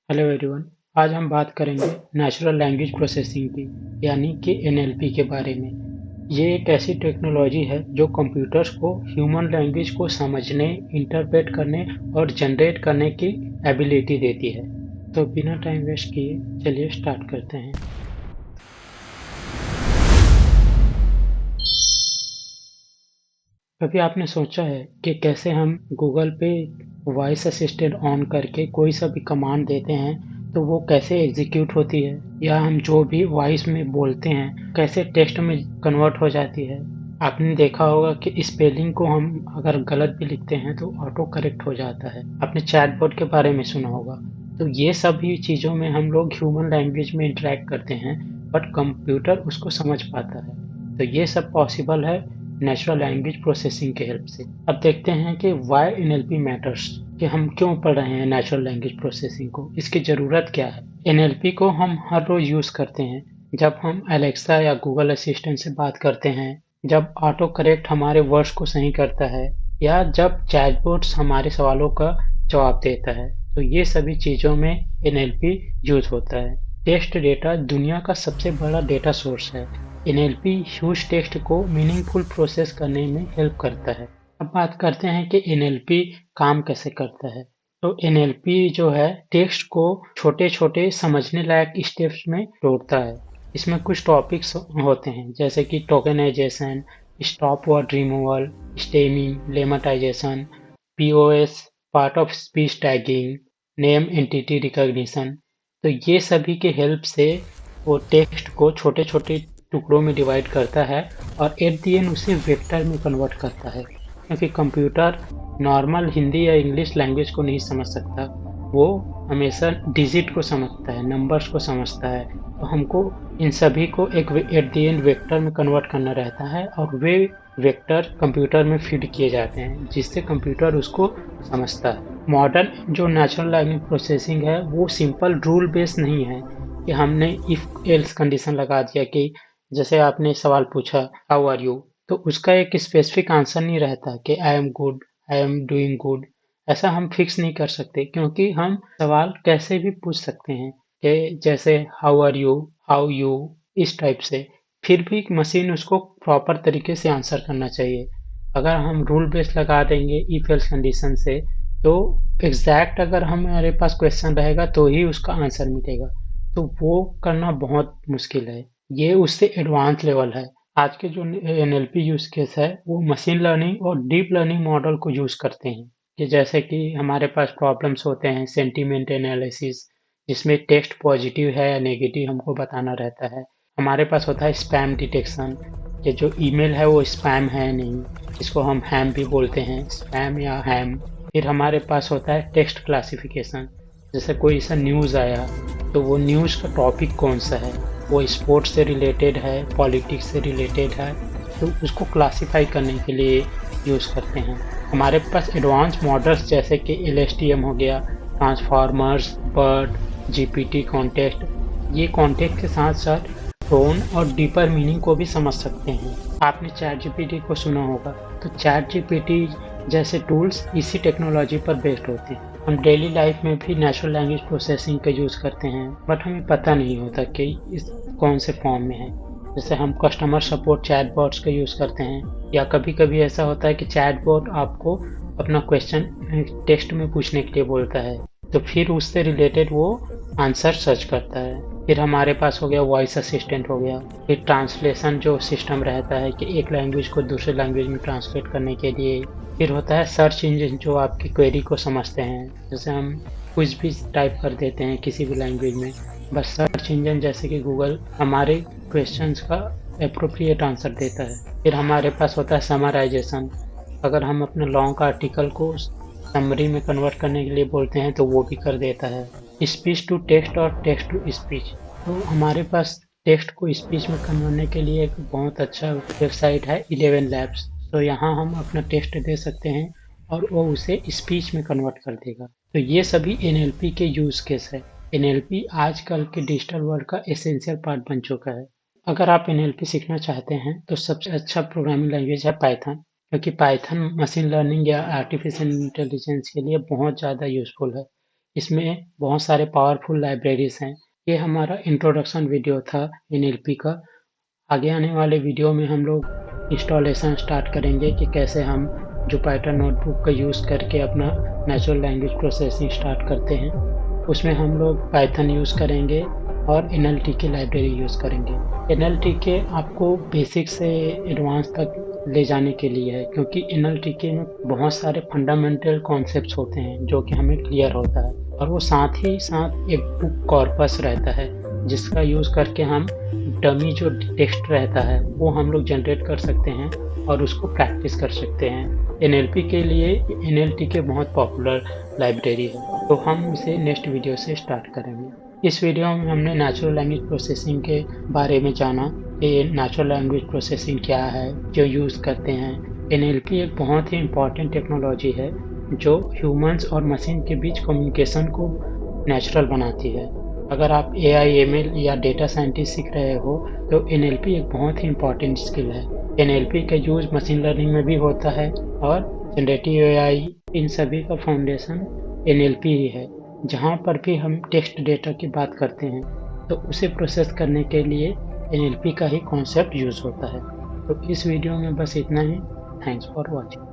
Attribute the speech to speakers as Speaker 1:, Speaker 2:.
Speaker 1: Hello everyone. आज हम बात करेंगे नेचुरल लैंग्वेज प्रोसेसिंग की यानी कि एनएलपी के बारे में। ये एक ऐसी टेक्नोलॉजी है जो कंप्यूटर्स को ह्यूमन लैंग्वेज को समझने, इंटरप्रेट करने और जनरेट करने की एबिलिटी देती है। तो बिना टाइम वेस्ट किए चलिए स्टार्ट करते हैं। कभी आपने सोचा है कि कैसे हम गूगल पे वॉइस असिस्टेंट ऑन करके कोई सा भी कमांड देते हैं तो वो कैसे एग्जीक्यूट होती है, या हम जो भी वॉइस में बोलते हैं कैसे टेक्स्ट में कन्वर्ट हो जाती है। आपने देखा होगा कि स्पेलिंग को हम अगर गलत भी लिखते हैं तो ऑटो करेक्ट हो जाता है। आपने चैटबॉट के बारे में सुना होगा। तो ये सभी चीज़ों में हम लोग ह्यूमन लैंग्वेज में इंटरेक्ट करते हैं, बट कंप्यूटर उसको समझ पाता है। तो ये सब पॉसिबल है नेचुरल लैंग्वेज प्रोसेसिंग के हेल्प से। अब देखते हैं कि वाई एनएलपी मैटर्स, कि हम क्यों पढ़ रहे हैं नेचुरल लैंग्वेज प्रोसेसिंग को, इसकी ज़रूरत क्या है। एनएलपी को हम हर रोज़ यूज़ करते हैं। जब हम एलेक्सा या गूगल असिस्टेंट से बात करते हैं, जब ऑटो करेक्ट हमारे वर्ड्स को सही करता है, या जब चैटबॉट्स हमारे सवालों का जवाब देता है, तो ये सभी चीज़ों में एनएलपी यूज होता है। टेक्स्ट डेटा दुनिया का सबसे बड़ा डेटा सोर्स है। एनएलपी ह्यूज टेक्स्ट को मीनिंगफुल प्रोसेस करने में हेल्प करता है। अब बात करते हैं कि एनएलपी काम कैसे करता है। तो एनएलपी जो है टेक्स्ट को छोटे छोटे समझने लायक स्टेप्स में तोड़ता है। इसमें कुछ टॉपिक्स होते हैं जैसे कि tokenization, stop word removal, stemming, lemmatisation, POS, part of speech tagging, name entity recognition. तो ये सभी के हेल्प से वो टेक्स्ट को छोटे छोटे टुकड़ों में डिवाइड करता है और एट दी एंड उसे वेक्टर में कन्वर्ट करता है। क्योंकि कंप्यूटर नॉर्मल हिंदी या इंग्लिश लैंग्वेज को नहीं समझ सकता, वो हमेशा डिजिट को समझता है, नंबर्स को समझता है। तो हमको इन सभी को एक एट दी एंड वेक्टर में कन्वर्ट करना रहता है और वे वेक्टर कंप्यूटर में फीड किए जाते हैं जिससे कंप्यूटर उसको समझता है। मॉडर्न जो नेचुरल लैंग्वेज प्रोसेसिंग है वो सिंपल रूल बेस्ड नहीं है कि हमने इफ एल्स कंडीशन लगा दिया कि जैसे आपने सवाल पूछा हाउ आर यू, तो उसका एक स्पेसिफिक आंसर नहीं रहता कि I am good, I am doing good. ऐसा हम फिक्स नहीं कर सकते क्योंकि हम सवाल कैसे भी पूछ सकते हैं कि जैसे how are you, how you, इस टाइप से। फिर भी मशीन उसको प्रॉपर तरीके से आंसर करना चाहिए। अगर हम रूल बेस्ड लगा देंगे इफ एल्स कंडीशन से, तो एग्जैक्ट अगर हमारे पास क्वेश्चन रहेगा तो ही उसका आंसर मिलेगा। तो वो करना बहुत मुश्किल है। ये उससे एडवांस लेवल है। आज के जो एनएलपी यूज केस है वो मशीन लर्निंग और डीप लर्निंग मॉडल को यूज करते हैं। कि जैसे कि हमारे पास प्रॉब्लम्स होते हैं सेंटीमेंट एनालिसिस, जिसमें टेक्स्ट पॉजिटिव है या नेगेटिव हमको बताना रहता है। हमारे पास होता है स्पैम डिटेक्शन, कि जो ईमेल है वो स्पैम है या नहीं, जिसको हम हैम भी बोलते हैं, स्पैम या हैम। फिर हमारे पास होता है टेक्स्ट क्लासिफिकेशन, जैसे कोई ऐसा न्यूज़ आया तो वो न्यूज़ का टॉपिक कौन सा है, वो स्पोर्ट्स से रिलेटेड है, पॉलिटिक्स से रिलेटेड है, तो उसको क्लासिफाई करने के लिए यूज़ करते हैं। हमारे पास एडवांस मॉडल्स जैसे कि एलएसटीएम हो गया, ट्रांसफॉर्मर्स, बर्ड, जीपीटी, कॉन्टेक्स्ट, ये कॉन्टेक्स्ट के साथ साथ टोन और डीपर मीनिंग को भी समझ सकते हैं। आपने चैट जीपीटी को सुना होगा। तो चैट जीपीटी जैसे टूल्स इसी टेक्नोलॉजी पर बेस्ड होते हैं। हम डेली लाइफ में भी नेचुरल लैंग्वेज प्रोसेसिंग का यूज़ करते हैं, बट हमें पता नहीं होता कि इस कौन से फॉर्म में है। जैसे हम कस्टमर सपोर्ट चैटबॉट्स का यूज़ करते हैं, या कभी कभी ऐसा होता है कि चैटबॉट आपको अपना क्वेश्चन टेक्स्ट में पूछने के लिए बोलता है, तो फिर उससे रिलेटेड वो आंसर सर्च करता है। फिर हमारे पास हो गया वॉइस असिस्टेंट हो गया। फिर ट्रांसलेशन जो सिस्टम रहता है कि एक लैंग्वेज को दूसरे लैंग्वेज में ट्रांसलेट करने के लिए। फिर होता है सर्च इंजन जो आपकी क्वेरी को समझते हैं। जैसे हम कुछ भी टाइप कर देते हैं किसी भी लैंग्वेज में, बस सर्च इंजन जैसे कि गूगल हमारे क्वेश्चंस का अप्रोप्रिएट आंसर देता है। फिर हमारे पास होता है समराइजेशन, अगर हम अपने लॉन्ग आर्टिकल को समरी में कन्वर्ट करने के लिए बोलते हैं तो वो भी कर देता है। स्पीच टू टेक्स्ट और टेक्स्ट टू स्पीच, तो हमारे पास टेक्स्ट को स्पीच में करने के लिए एक बहुत अच्छा वेबसाइट है 11 लैब्स। तो यहाँ हम अपना टेक्स्ट दे सकते हैं और वो उसे स्पीच में कन्वर्ट कर देगा। तो ये सभी एनएलपी के यूज केस है। एनएलपी आजकल के डिजिटल वर्ल्ड का एसेंशियल पार्ट बन चुका है। अगर आप एनएलपी सीखना चाहते हैं तो सबसे अच्छा प्रोग्रामिंग लैंग्वेज है पाइथन, क्योंकि पाइथन मशीन लर्निंग या आर्टिफिशियल इंटेलिजेंस के लिए बहुत ज़्यादा यूजफुल है। इसमें बहुत सारे पावरफुल लाइब्रेरीज हैं। ये हमारा इंट्रोडक्शन वीडियो था NLP का। आगे आने वाले वीडियो में हम लोग इंस्टॉलेशन स्टार्ट करेंगे कि कैसे हम जुपिटर नोटबुक का यूज़ करके अपना नेचुरल लैंग्वेज प्रोसेसिंग स्टार्ट करते हैं। उसमें हम लोग पाइथन यूज़ करेंगे और NLTK लाइब्रेरी यूज़ करेंगे। NLTK आपको बेसिक से एडवांस तक ले जाने के लिए है, क्योंकि NLTK में बहुत सारे फंडामेंटल कॉन्सेप्ट्स होते हैं जो कि हमें क्लियर होता है, और वो साथ ही साथ एक बुक कॉर्पस रहता है जिसका यूज़ करके हम डमी जो टेक्स्ट रहता है वो हम लोग जनरेट कर सकते हैं और उसको प्रैक्टिस कर सकते हैं। NLP के लिए NLTK बहुत पॉपुलर लाइब्रेरी है, तो हम इसे नेक्स्ट वीडियो से स्टार्ट करेंगे। इस वीडियो में हमने नेचुरल लैंग्वेज प्रोसेसिंग के बारे में जाना कि नेचुरल लैंग्वेज प्रोसेसिंग क्या है, जो यूज़ करते हैं। NLP एक बहुत ही इम्पॉर्टेंट टेक्नोलॉजी है जो ह्यूमंस और मशीन के बीच कम्युनिकेशन को नेचुरल बनाती है। अगर आप AI, ML या डेटा साइंटिस्ट सीख रहे हो तो NLP एक बहुत ही इम्पॉर्टेंट स्किल है। NLP का यूज़ मशीन लर्निंग में भी होता है और जनरेटिव AI इन सभी का फाउंडेशन NLP ही है। जहाँ पर भी हम टेक्स्ट डेटा की बात करते हैं तो उसे प्रोसेस करने के लिए NLP का ही कॉन्सेप्ट यूज़ होता है। तो इस वीडियो में बस इतना ही। Thanks for watching.